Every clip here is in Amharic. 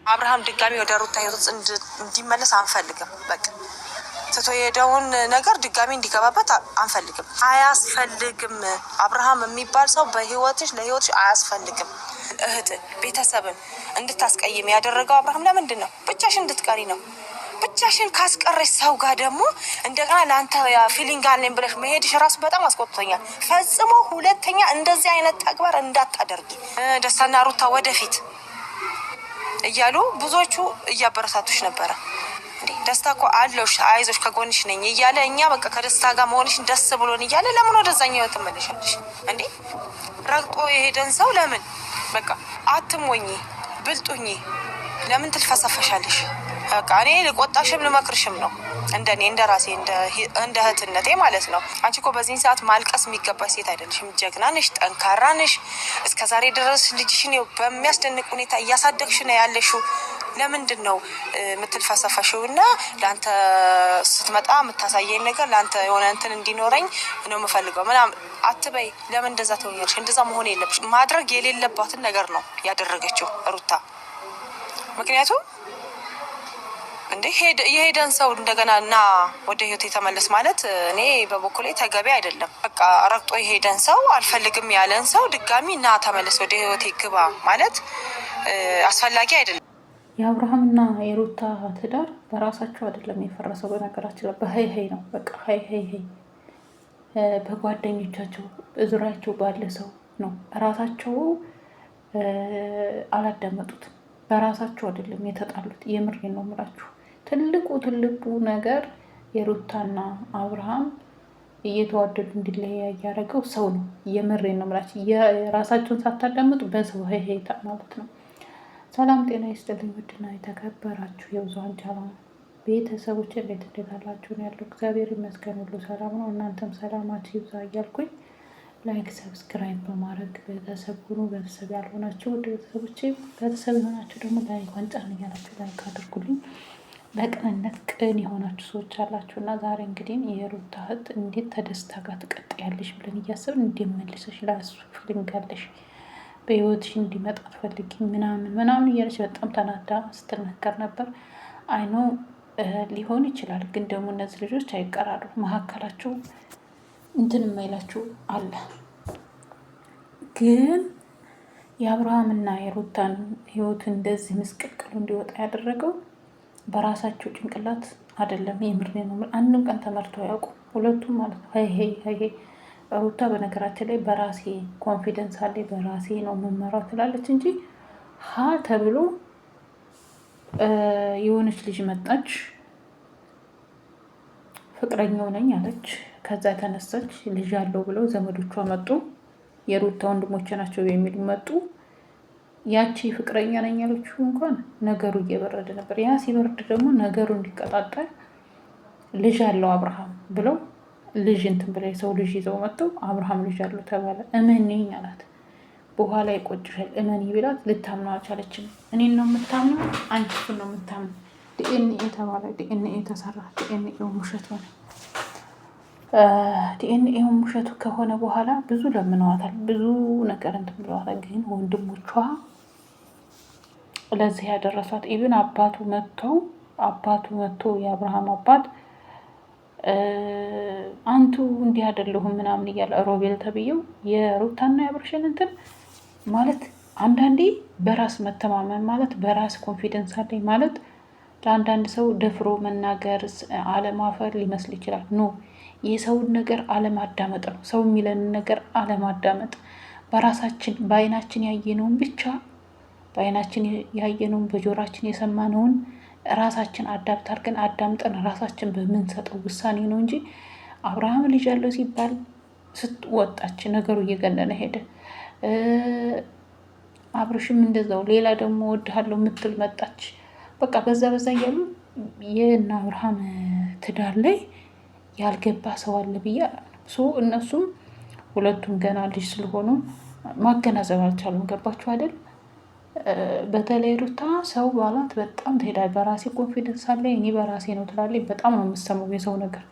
አብርሃም ድጋሚ ወደ ሩታ ህይወት እንዲመለስ አንፈልግም። በቃ ትቶ የሄደውን ነገር ድጋሚ እንዲገባበት አንፈልግም። አያስፈልግም። አብርሃም የሚባል ሰው በህይወትሽ ለህይወትሽ አያስፈልግም። እህት ቤተሰብን እንድታስቀይም ያደረገው አብርሃም ለምንድን ነው? ብቻሽን እንድትቀሪ ነው። ብቻሽን ካስቀረሽ ሰው ጋር ደግሞ እንደገና ለአንተ ፊሊንግ አለኝ ብለሽ መሄድሽ ራሱ በጣም አስቆጥቶኛል። ፈጽሞ ሁለተኛ እንደዚህ አይነት ተግባር እንዳታደርጊ። ደስታና ሩታ ወደፊት እያሉ ብዙዎቹ እያበረታቱሽ ነበረ። ደስታ እኮ አለሽ፣ አይዞሽ፣ ከጎንሽ ነኝ እያለ እኛ በቃ ከደስታ ጋር መሆንሽን ደስ ብሎን እያለ ለምን ወደዛኛው ህይወት ትመለሻለሽ እንዴ? ረግጦ የሄደን ሰው ለምን በቃ አትሞኝ፣ ብልጡኝ፣ ለምን ትልፈሰፈሻለሽ? በቃ እኔ ልቆጣሽም ልመክርሽም ነው እንደኔ እንደራሴ እንደ እህትነቴ ማለት ነው። አንቺ እኮ በዚህ ሰዓት ማልቀስ የሚገባሽ ሴት አይደለሽም። ጀግና ነሽ፣ ጠንካራ ነሽ። እስከዛሬ ድረስ ልጅሽን በሚያስደንቅ ሁኔታ እያሳደግሽ ነው ያለሽው። ለምንድን ነው የምትልፈሰፈሽው? እና ለአንተ ስትመጣ የምታሳየኝ ነገር ለአንተ የሆነ እንትን እንዲኖረኝ ነው የምፈልገው ምናምን አትበይ። ለምን እንደዛ ትሆኛለሽ? እንደዛ መሆን የለብሽ። ማድረግ የሌለባትን ነገር ነው ያደረገችው ሩታ። ምክንያቱም እንዴ የሄደን ሰው እንደገና እና ወደ ህይወት የተመለስ ማለት እኔ በበኩሌ ተገቢ አይደለም። በቃ ረግጦ የሄደን ሰው አልፈልግም ያለን ሰው ድጋሚ እና ተመለስ ወደ ህይወት ግባ ማለት አስፈላጊ አይደለም። የአብርሃምና የሩታ ትዳር በራሳቸው አይደለም የፈረሰው። በነገራችን ላይ በሀይ ነው። በቃ ሀይ በጓደኞቻቸው እዙሪያቸው ባለ ሰው ነው። ራሳቸው አላዳመጡትም። በራሳቸው አይደለም የተጣሉት። የምሬን ነው የምላችሁ። ትልቁ ነገር የሩታና አብርሃም እየተዋደዱ እንዲለያይ ያደረገው ሰው ነው። የምሬን ነው የምላችሁ። የራሳቸውን ሳታዳምጡ በሰው ሀይታ ማለት ነው። ሰላም ጤና ይስጥልኝ። ውድና የተከበራችሁ የብዙኃን ቻናል ቤተሰቦች እንዴት አላችሁ? ነው ያለው። እግዚአብሔር ይመስገን ሁሉ ሰላም ነው። እናንተም ሰላማችሁ ይብዛ እያልኩኝ ላይክ ሰብስክራይብ በማድረግ ቤተሰብ ሁኑ። ቤተሰብ ያልሆናችሁ ውድ ቤተሰቦቼ፣ ቤተሰብ የሆናችሁ ደግሞ ላይክ ጫን እያላችሁ ላይክ አድርጉልኝ። በቅንነት ቅን የሆናችሁ ሰዎች አላችሁ እና ዛሬ እንግዲህ የሩታ እህት እንዴት ተደስታ ጋር ትቀጥያለሽ ብለን እያሰብን እንዲመልሰሽ ላሱ ፍልንጋለሽ በህይወትሽ እንዲመጣ ትፈልጊ ምናምን እያለች በጣም ተናዳ ስትነገር ነበር። አይኖ ሊሆን ይችላል፣ ግን ደግሞ እነዚህ ልጆች አይቀራሉ። መካከላቸው እንትን የማይላችሁ አለ። ግን የአብርሃምና የሩታን ህይወት እንደዚህ ምስቅልቅሉ እንዲወጣ ያደረገው በራሳቸው ጭንቅላት አይደለም። የምሬ ነው። አንድም ቀን ተመርተው አያውቁም ሁለቱም ማለት ነው። ሀይ ሩታ በነገራችን ላይ በራሴ ኮንፊደንስ አለ፣ በራሴ ነው መመራው ትላለች እንጂ ሀ ተብሎ የሆነች ልጅ መጣች፣ ፍቅረኛው ነኝ አለች። ከዛ ተነሳች፣ ልጅ አለው ብለው ዘመዶቿ መጡ፣ የሩታ ወንድሞቼ ናቸው የሚሉ መጡ። ያቺ ፍቅረኛ ነኝ ያለችው እንኳን ነገሩ እየበረደ ነበር። ያ ሲበርድ ደግሞ ነገሩ እንዲቀጣጠል ልጅ አለው አብርሃም ብለው ልጅ እንትን ብላ የሰው ልጅ ይዘው መጥተው አብርሃም ልጅ አለው ተባለ። እመኔኝ አላት። በኋላ ይቆጭሻል እመኒ ቢላት ልታምነው አልቻለችም። እኔን ነው የምታምነው? አንቺ እሱን ነው የምታምነው? ዲኤንኤ ተባለ። ዲኤንኤ ተሰራ። ዲኤንኤው ውሸት ሆነ። ዲኤንኤው ውሸቱ ከሆነ በኋላ ብዙ ለምነዋታል፣ ብዙ ነገር እንትን ብለዋታል። ግን ወንድሞቿ ለዚህ ያደረሷት ኢቭን አባቱ መጥቶ የአብርሃም አባት አንቱ እንዲህ አይደለሁም ምናምን እያለ ሮቤል ተብዬው የሩታና የአብርሽን እንትን ማለት አንዳንዴ በራስ መተማመን ማለት በራስ ኮንፊደንስ አለኝ ማለት ለአንዳንድ ሰው ደፍሮ መናገር አለማፈር ሊመስል ይችላል። ኖ የሰውን ነገር አለማዳመጥ ነው። ሰው የሚለንን ነገር አለማዳመጥ፣ በራሳችን በአይናችን ያየነውን ብቻ በአይናችን ያየነውን በጆሯችን የሰማነውን ራሳችን አዳምጥ አድርገን አዳምጠን ራሳችን በምንሰጠው ውሳኔ ነው እንጂ አብርሃም ልጅ ያለው ሲባል ስትወጣች ነገሩ እየገነነ ሄደ። አብርሽም እንደዛው ሌላ ደግሞ ወድሃለሁ የምትል መጣች። በቃ በዛ እያሉ የእነ አብርሃም ትዳር ላይ ያልገባ ሰው አለ ብዬ እነሱም ሁለቱም ገና ልጅ ስለሆኑ ማገናዘብ አልቻሉም። ገባችሁ አይደል? በተለይ ሩታ ሰው ባላት በጣም ትሄዳል። በራሴ ኮንፊደንስ አለ እኔ በራሴ ነው ትላለች። በጣም ነው የምሰማው የሰው ነገር።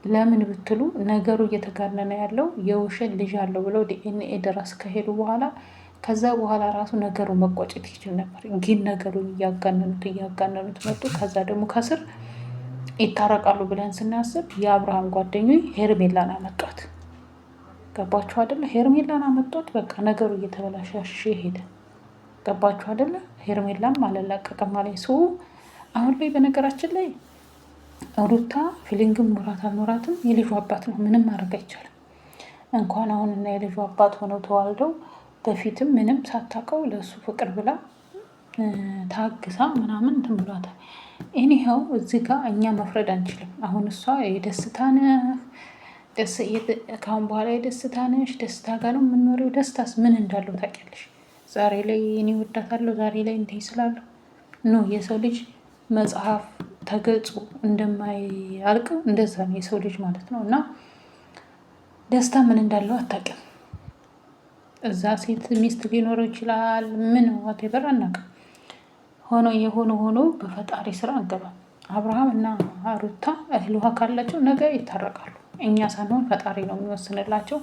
ለምን ብትሉ ነገሩ እየተጋነነ ያለው የውሸት ልጅ አለው ብለው ዲኤንኤ ድረስ ከሄዱ በኋላ ከዛ በኋላ ራሱ ነገሩ መቋጨት ይችል ነበር፣ ግን ነገሩን እያጋነኑት መጡ። ከዛ ደግሞ ከስር ይታረቃሉ ብለን ስናስብ የአብርሃም ጓደኞች ሄርሜላን አመጧት። ገባችሁ አይደለ? ሄርሜላን አመጧት። በቃ ነገሩ እየተበላሻሽ ሄደ። ገባችሁ አይደለ? ሄርሜላም አልለቀቀም ማለት ሰው። አሁን ላይ በነገራችን ላይ ሩታ ፊሊንግም ኖራት አልኖራትም የልጁ አባት ነው። ምንም ማድረግ አይቻልም። እንኳን አሁንና የልጁ አባት ሆነው ተዋልደው በፊትም ምንም ሳታውቀው ለእሱ ፍቅር ብላ ታግሳ ምናምን እንትን ብሏታል። ይሄው እዚህ ጋር እኛ መፍረድ አንችልም። አሁን እሷ የደስታ ከአሁን በኋላ የደስታ ነሽ፣ ደስታ ጋር ነው የምንኖሪው። ደስታስ ምን እንዳለው ታውቂያለሽ? ዛሬ ላይ እኔ ወዳታለሁ፣ ዛሬ ላይ እንዲህ ስላለሁ ኖ። የሰው ልጅ መጽሐፍ ተገልጾ እንደማያልቅ እንደዛ ነው የሰው ልጅ ማለት ነው። እና ደስታ ምን እንዳለው አታውቂም። እዛ ሴት ሚስት ሊኖረው ይችላል፣ ምን ዋቴቨር አናውቅም። ሆኖ በፈጣሪ ስራ አንገባም። አብርሃም እና ሩታ እህል ውሃ ካላቸው ነገ ይታረቃሉ። እኛ ሳንሆን ፈጣሪ ነው የሚወስንላቸው።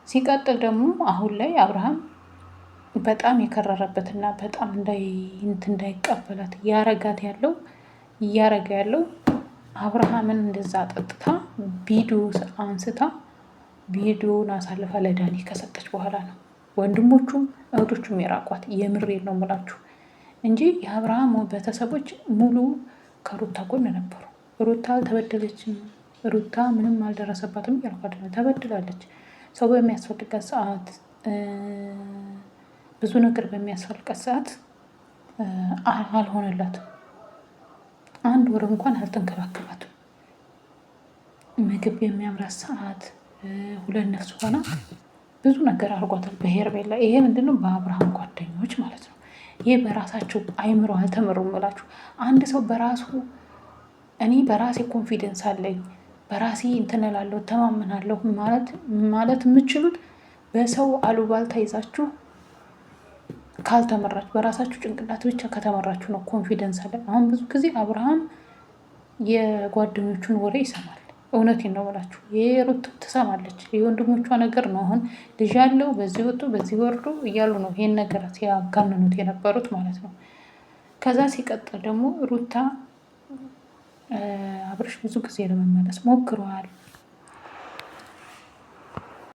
ሲቀጥል ደግሞ አሁን ላይ አብርሃም በጣም የከረረበትና በጣም እንዳይቀበላት እያረገ ያለው አብርሃምን እንደዛ ጠጥታ ቪዲዮ አንስታ ቪዲዮን አሳልፋ ለዳኒ ከሰጠች በኋላ ነው ወንድሞቹም እህቶቹም የራቋት። የምሬን ነው የምላችሁ እንጂ የአብርሃም ቤተሰቦች ሙሉ ከሩታ ጎን ነበሩ። ሩታ አልተበደለችም፣ ሩታ ምንም አልደረሰባትም እያልኳት ነው። ተበድላለች። ሰው በሚያስፈልጋት ሰዓት፣ ብዙ ነገር በሚያስፈልጋት ሰዓት አልሆነላትም። 1 ወር እንኳን አልተንከባከባትም። ምግብ የሚያምራት ሰዓት 2 ነፍስ ሆና ብዙ ነገር አድርጓታል በሄርሜላ። ይሄ ምንድነው? በአብርሃም ጓደኞች ማለት ነው። ይሄ በራሳቸው አይምሮ አልተመሩም እላችሁ። አንድ ሰው በራሱ እኔ በራሴ ኮንፊደንስ አለኝ በራሴ እንትን እላለሁ ተማመናለሁ ማለት የምችሉት በሰው አሉባልታ ይዛችሁ ካልተመራችሁ፣ በራሳችሁ ጭንቅላት ብቻ ከተመራችሁ ነው ኮንፊደንስ አለ። አሁን ብዙ ጊዜ አብርሃም የጓደኞቹን ወሬ ይሰማል። እውነቴን ነው የምላችሁ። የሩት ትሰማለች፣ የወንድሞቿ ነገር ነው። አሁን ልጅ ያለው በዚህ ወጡ በዚህ ወርዶ እያሉ ነው ይሄን ነገር ሲያጋንኑት የነበሩት ማለት ነው። ከዛ ሲቀጥል ደግሞ ሩታ አብርሽ ብዙ ጊዜ ለመመለስ ሞክረዋል።